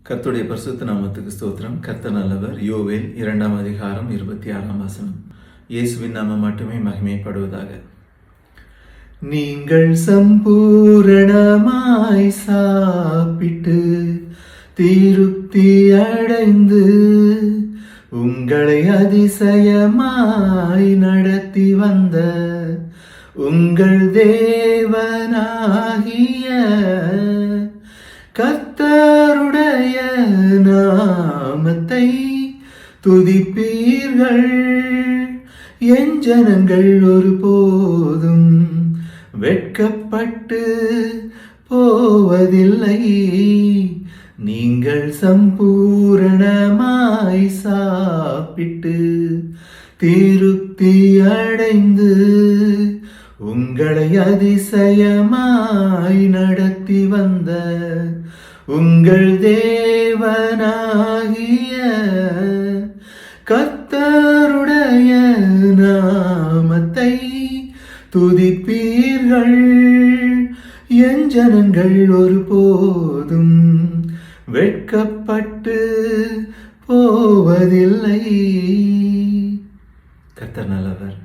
கர்த்தருடைய பரிசுத்த நாமத்துக்கு ஸ்தோத்திரம். கர்த்தர் நல்லவர். யோவேல் 2ஆம் அதிகாரம் 26ஆம் வசனம். இயேசுவின் நாமம் மட்டுமே மகிமைப்படுவதாக. நீங்கள் சம்பூரணமாய் சாப்பிட்டு திருப்தி அடைந்து உங்களை அதிசயமாய் நடத்தி வந்த உங்கள் தேவனாகிய கர்த்தருடைய நாமத்தை துதிப்பீர்கள். என் ஜனங்கள் ஒருபோதும் வெட்கப்பட்டு போவதில்லை. நீங்கள் சம்பூரணமாய் சாப்பிட்டு திருப்தி அடைந்து உங்களை அதிசயமாய் நடத்தி வந்த உங்கள் தேவனாகிய கர்த்தருடைய நாமத்தை துதிப்பீர்கள். என் ஜனங்கள் ஒருபோதும் வெட்கப்பட்டு போவதில்லை. கர்த்தர் நல்லவர்.